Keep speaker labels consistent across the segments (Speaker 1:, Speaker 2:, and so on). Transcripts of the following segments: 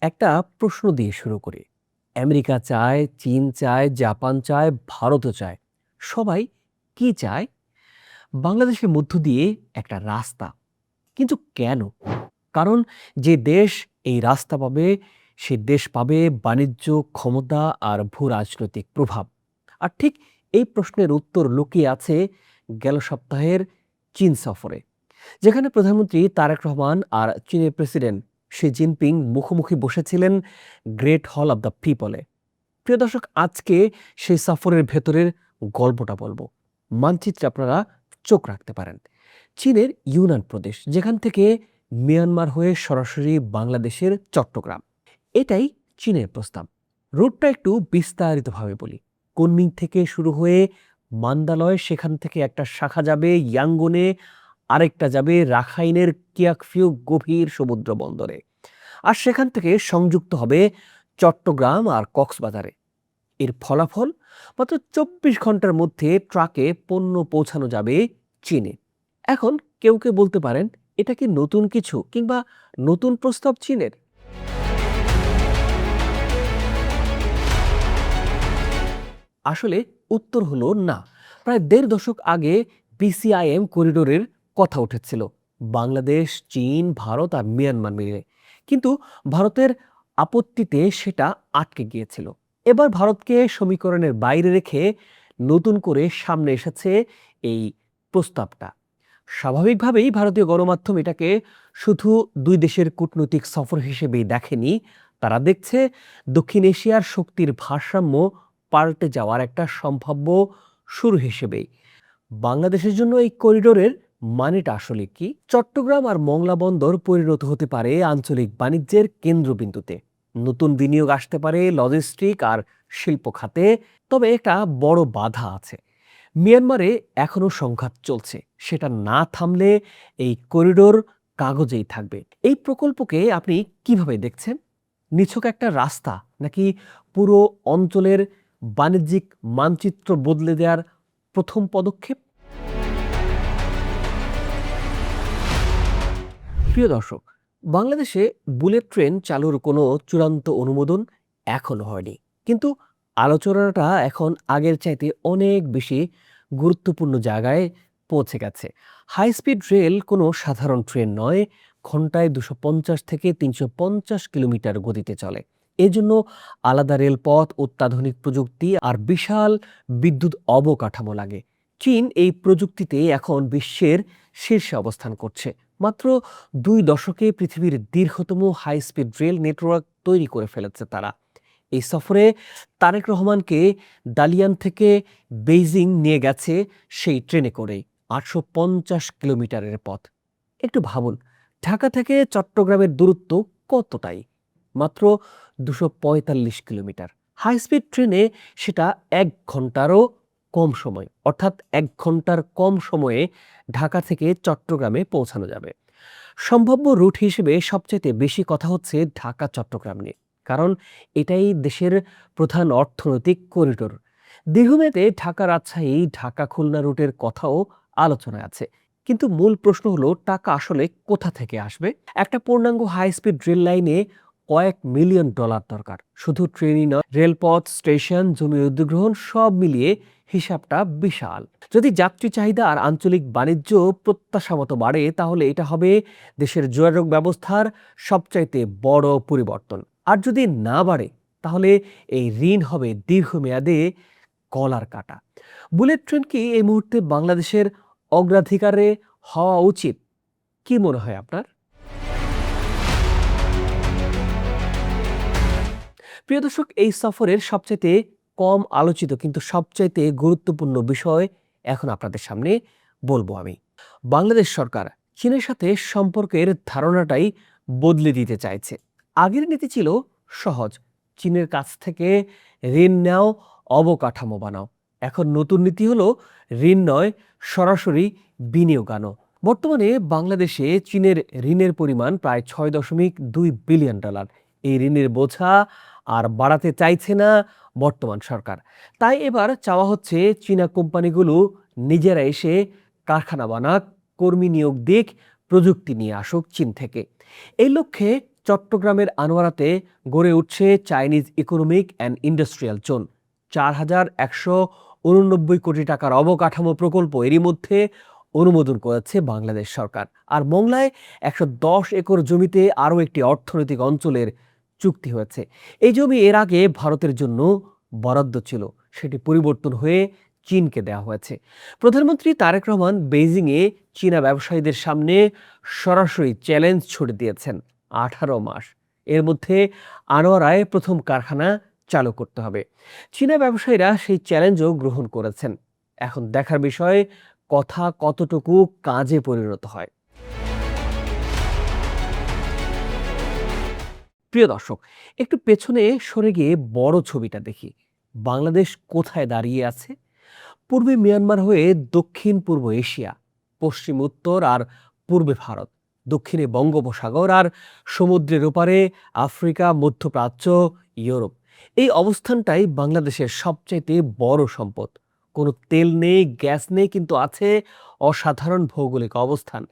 Speaker 1: একটা প্রশ্ন দিয়ে শুরু করি। আমেরিকা চায়, চীন চায়, জাপান চায়, ভারতও চায়। সবাই কি চায়? বাংলাদেশের মধ্য দিয়ে একটা রাস্তা। কিন্তু কেন? কারণ যে দেশ এই রাস্তা পাবে, সে দেশ পাবে বাণিজ্য, ক্ষমতা আর ভূ-রাজনৈতিক প্রভাব। আর ঠিক এই প্রশ্নের উত্তর লুকিয়ে আছে গেল সপ্তাহের চীন সফরে। যেখানে প্রধানমন্ত্রী তারেক রহমান আর চীনের প্রেসিডেন্ট শি জিনপিং মুখোমুখি বসেছিলেন গ্রেট হল অব দ্য পিপলে। প্রিয় দর্শক, আজকে সেই সফরের ভেতরের গল্পটা বলবো। মানচিত্রে আপনারা চোখ রাখতে পারেন। চীনের ইউনান প্রদেশ, যেখান থেকে মিয়ানমার হয়ে সরাসরি বাংলাদেশের চট্টগ্রাম। এটাই চীনের প্রস্তাব। রুটটা একটু বিস্তারিতভাবে বলি। কুনমিং থেকে শুরু হয়ে মান্দালয়, সেখান থেকে একটা শাখা যাবে ইয়াঙ্গুনে, আরেকটা যাবে রাখাইনের কিয়াকফিউ গভীর সমুদ্র বন্দরে। আর সেখান থেকে সংযুক্ত হবে চট্টগ্রাম আর কক্সবাজারে। এর ফলাফল, মাত্র ২৪ ঘন্টার মধ্যে ট্রাকে পণ্য পৌঁছানো যাবে চীনে। এখন কেউ কেউ বলতে পারেন, এটা কি নতুন কিছু কিংবা নতুন প্রস্তাব চীনের? আসলে উত্তর হলো না। প্রায় ১.৫ দশক আগে বিসিআইএম করিডোরের কথা উঠেছিল, বাংলাদেশ, চীন, ভারত আর মিয়ানমার মিলে। কিন্তু ভারতের আপত্তিতে সেটা আটকে গিয়েছিল। এবার ভারতকে সমীকরণের বাইরে রেখে নতুন করে সামনে এসেছে এই প্রস্তাবটা। স্বাভাবিকভাবেই ভারতীয় গণমাধ্যম এটাকে শুধু দুই দেশের কূটনৈতিক সফর হিসেবেই দেখেনি। তারা দেখছে দক্ষিণ এশিয়ার শক্তির ভারসাম্য পাল্টে যাওয়ার একটা সম্ভাব্য শুরু হিসেবেই। বাংলাদেশের জন্য এই করিডোরের মানেটা আসলে কি? চট্টগ্রাম আর মংলা বন্দর পরিণত হতে পারে আঞ্চলিক বাণিজ্যের কেন্দ্রবিন্দুতে। নতুন বিনিয়োগ আসতে পারে লজিস্টিক আর শিল্প খাতে। তবে একটা বড় বাধা আছে। মিয়ানমারে এখনো সংঘাত চলছে। সেটা না থামলে এই করিডোর কাগজেই থাকবে। এই প্রকল্পকে আপনি কিভাবে দেখছেন? নিছক একটা রাস্তা, নাকি পুরো অঞ্চলের বাণিজ্যিক মানচিত্র বদলে দেওয়ার প্রথম পদক্ষেপ? প্রিয় দর্শক, বাংলাদেশে বুলেট ট্রেন চালুর কোনো চূড়ান্ত অনুমোদন এখনো হয়নি। কিন্তু আলোচনাটা এখন আগের চাইতে অনেক বেশি গুরুত্বপূর্ণ জায়গায় পৌঁছে গেছে। হাই স্পিড রেল কোনো সাধারণ ট্রেন নয়, ঘন্টায় ২৫০ থেকে ৩৫০ কিলোমিটার গতিতে চলে। এজন্য আলাদা রেলপথ, অত্যাধুনিক প্রযুক্তি আর বিশাল বিদ্যুৎ অবকাঠামো লাগে। চীন এই প্রযুক্তিতে এখন বিশ্বের শীর্ষে অবস্থান করছে। মাত্র ২ দশকে পৃথিবীর দীর্ঘতম হাই স্পিড রেল নেটওয়ার্ক তৈরি করে ফেলেছে তারা। এই সফরে তারেক রহমানকে দালিয়ান থেকে বেইজিং নিয়ে গেছে সেই ট্রেনে করেই, ৮৫০ কিলোমিটারের পথ। একটু ভাবুন, ঢাকা থেকে চট্টগ্রামের দূরত্ব কতটাই? মাত্র ২৪৫ কিলোমিটার। হাই স্পিড ট্রেনে সেটা ১ ঘন্টারও কম সময়, অর্থাৎ ১ ঘন্টার কম সময়ে ঢাকা থেকে চট্টগ্রামে পৌঁছানো যাবে। সম্ভাব্য রুট হিসেবে সবচাইতে বেশি কথা হচ্ছে ঢাকা চট্টগ্রাম নিয়ে। কারণ এটাই দেশের প্রধান অর্থনৈতিক করিডোর। দীর্ঘমেয়াদে ঢাকা রাজশাহী, ঢাকা খুলনা রুটের কথাও আলোচনায় আছে। কিন্তু মূল প্রশ্ন হলো, টাকা আসলে কোথা থেকে আসবে? একটা পূর্ণাঙ্গ হাই স্পিড রেল লাইনে কয়েক মিলিয়ন ডলার দরকার। শুধু ট্রেনই নয়, রেলপথ, স্টেশন, জমি অধিগ্রহণ সব মিলিয়ে হিসাবটা বিশাল। যদি যাত্রী চাহিদা আর আঞ্চলিক বাণিজ্য প্রত্যাশা মতো বাড়ে, তাহলে এটা হবে দেশের যোগাযোগ ব্যবস্থার সবচাইতে বড় পরিবর্তন। আর যদি না বাড়ে, তাহলে এই ঋণ হবে দীর্ঘমেয়াদে গলার কাটা। বুলেট ট্রেন কি এই মুহূর্তে বাংলাদেশের অগ্রাধিকারে হওয়া উচিত? কি মনে হয় আপনার? প্রিয় দর্শক, এই সফরের সবচাইতে কম আলোচিত কিন্তু সবচাইতে গুরুত্বপূর্ণ বিষয় এখন আপনাদের সামনে বলবো আমি। বাংলাদেশ সরকার চীনের সাথে সম্পর্কের ধারণাটাই বদলে দিতে চাইছে। আগের নীতি ছিল সহজ, চীনের কাছ থেকে ঋণ নাও, অবকাঠামো বানাও। এখন নতুন নীতি হলো ঋণ নয়, সরাসরি বিনিয়োগ আনো। বর্তমানে বাংলাদেশে চীনের ঋণের পরিমাণ প্রায় ৬.২ বিলিয়ন ডলার। এই ঋণের বোঝা আর বাড়াতে চাইছে না বর্তমান সরকার। তাই এবার চাওয়া হচ্ছে চীনা কোম্পানিগুলো নিজেরা এসে কারখানা বানাক, কর্মী নিয়োগ দিক, প্রযুক্তি নিয়ে আসুক চীন থেকে। এই লক্ষ্যে চট্টগ্রামের আনোয়ারাতে গড়ে উঠছে Chinese economic and industrial zone. 4,189 কোটি টাকার অবকাঠামো প্রকল্প এরই মধ্যে অনুমোদন করেছে বাংলাদেশ সরকার। আর মংলায় 110 একর জমিতে আরও একটি অর্থনৈতিক অঞ্চলের চুক্তি হয়েছে। এই জমি এর আগে ভারতের জন্য বরাদ্দ ছিল, সেটি পরিবর্তন হয়ে চীনকে দেওয়া হয়েছে। প্রধানমন্ত্রী তারেক রহমান বেইজিংয়ে চীনা ব্যবসায়ীদের সামনে সরাসরি চ্যালেঞ্জ ছুড়ে দিয়েছেন, 18 মাস এর মধ্যে আনোয়ারায় প্রথম কারখানা চালু করতে হবে। চীনা ব্যবসায়ীরা সেই চ্যালেঞ্জও গ্রহণ করেছেন। এখন দেখার বিষয় কথা কতটুকু কাজে পরিণত হয়। প্রিয় দর্শক, একটু পেছনে সরে গিয়ে বড় ছবিটা দেখি। বাংলাদেশ কোথায় দাঁড়িয়ে আছে? পূর্বে মিয়ানমার হয়ে দক্ষিণ পূর্ব এশিয়া, পশ্চিম উত্তর আর পূর্বে ভারত, দক্ষিণে বঙ্গোপসাগর আর সমুদ্রের ওপারে আফ্রিকা, মধ্যপ্রাচ্য, ইউরোপ। এই অবস্থানটাই বাংলাদেশের সবচাইতে বড় সম্পদ। কোনো তেল নেই, গ্যাস নেই, কিন্তু আছে অসাধারণ ভৌগোলিক অবস্থান।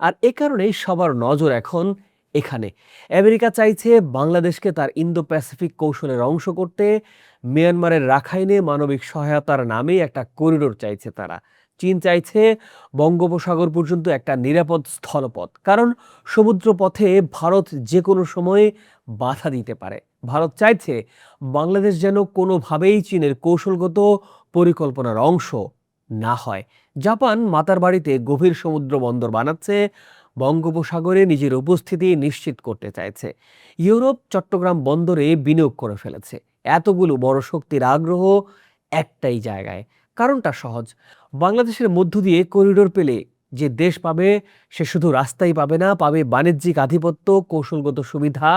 Speaker 1: আর এ কারণেই সবার নজর এখন এখানে। আমেরিকা চাইছে বাংলাদেশকে তার ইন্দো প্যাসিফিক কৌশলের অংশ করতে। মিয়ানমারের রাখাইনে মানবিক সহায়তার নামে একটা করিডোর চাইছে তারা। চীন চাইছে বঙ্গোপসাগর পর্যন্ত একটা নিরাপদ স্থলপথ, কারণ সমুদ্র পথে ভারত যে কোনো সময়ে বাধা দিতে পারে। ভারত চাইছে বাংলাদেশ যেন কোনোভাবেই চীনের কৌশলগত পরিকল্পনার অংশ না হয়। জাপান মাতার বাড়িতে গভীর সমুদ্র বন্দর বানাচ্ছে, বঙ্গোপসাগরে নিজের উপস্থিতি নিশ্চিত করতে চাইছে। ইউরোপ চট্টগ্রাম বন্দরে বিনিয়োগ করে ফেলেছে। এতগুলো বড় শক্তির আগ্রহ একটাই জায়গায়। কারণটা সহজ, বাংলাদেশের মধ্য দিয়ে করিডোর পেলে যে দেশ পাবে সে শুধু রাস্তাই পাবে না, পাবে বাণিজ্যিক আধিপত্য, কৌশলগত সুবিধা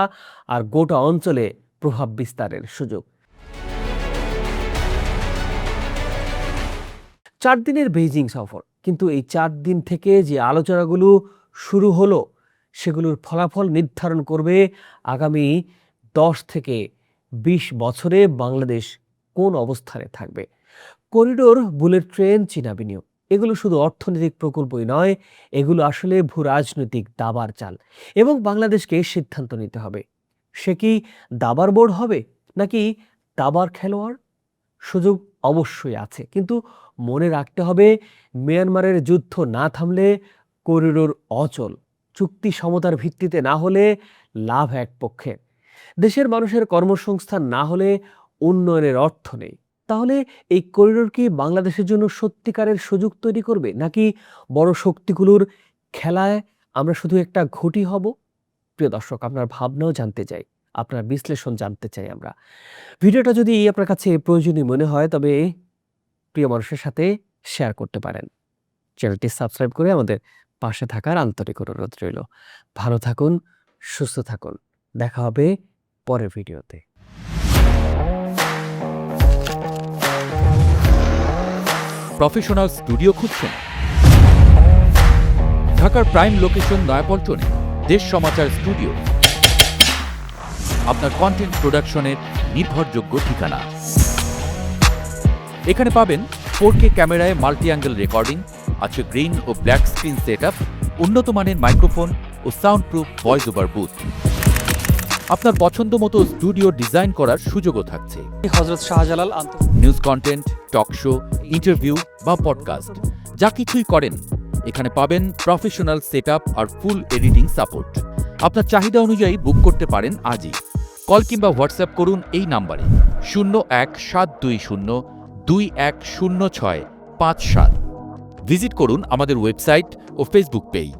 Speaker 1: আর গোটা অঞ্চলে প্রভাব বিস্তারের সুযোগ। 4 দিনের বেইজিং সফর, কিন্তু এই 4 দিন থেকে যে আলোচনাগুলো শুরু হলো সেগুলোর ফলাফল নির্ধারণ করবে আগামী 10 থেকে 20 বছরে বাংলাদেশ কোন অবস্থানে থাকবে। করিডোর, বুলেট ট্রেন, চীনা বিনিয়োগ, এগুলো শুধু অর্থনৈতিক প্রকল্পই নয়, এগুলো আসলে ভূরাজনৈতিক দাবার চাল। এবং বাংলাদেশকে সিদ্ধান্ত নিতে হবে, সে কি দাবার বোর্ড হবে নাকি দাবার খেলোয়াড়। সুযোগ অবশ্যই আছে, কিন্তু মনে রাখতে হবে মিয়ানমারের যুদ্ধ না থামলে করিডোর অচল, চুক্তি সমতার ভিত্তিতে না হলে লাভ এক পক্ষে, দেশের মানুষের কর্মসংস্থান না হলে উন্নয়নের অর্থ নেই। তাহলে এই করিডোর কি বাংলাদেশের জন্য সত্যিকারের সুযোগ তৈরি করবে, নাকি বড় শক্তিগুলোর খেলায় আমরা শুধু একটা ঘুঁটি হব? প্রিয় দর্শক, আপনার ভাবনাও জানতে চাই, আপনার বিশ্লেষণ জানতে চাই আমরা। ভিডিওটা যদি আপনার কাছে প্রয়োজনীয় মনে হয় তবে প্রিয় মানুষের সাথে শেয়ার করতে পারেন। চ্যানেলটি সাবস্ক্রাইব করে আমাদের পাশে থাকার আন্তরিক অনুরোধ রইল। ভালো থাকুন, সুস্থ থাকুন। দেখা হবে পরের ভিডিওতে।
Speaker 2: প্রফেশনাল স্টুডিও খুঁজছেন? ঢাকার প্রাইম লোকেশন নয়াপল্টনে দেশ সমাচার স্টুডিও আপনার কন্টেন্ট প্রোডাকশনের নির্ভরযোগ্য ঠিকানা। এখানে পাবেন 4K ক্যামেরায় মাল্টি অ্যাঙ্গেল রেকর্ডিং, আছে গ্রিন ও ব্ল্যাক স্ক্রিন সেটআপ, উন্নত মানের মাইক্রোফোন ও sound proof voice over booth. আপনার পছন্দ মতো স্টুডিও ডিজাইন করার সুযোগও থাকছে।
Speaker 3: Hazrat Shahjalal
Speaker 2: news content, talk show, interview বা পডকাস্ট, যা কিছুই করেন এখানে পাবেন প্রফেশনাল সেটআপ আর ফুল এডিটিং সাপোর্ট। আপনার চাহিদা অনুযায়ী বুক করতে পারেন আজই। কল কিংবা হোয়াটসঅ্যাপ করুন এই নাম্বারে 01-720-210657। ভিজিট করুন আমাদের ওয়েবসাইট ও ফেসবুক পেজ।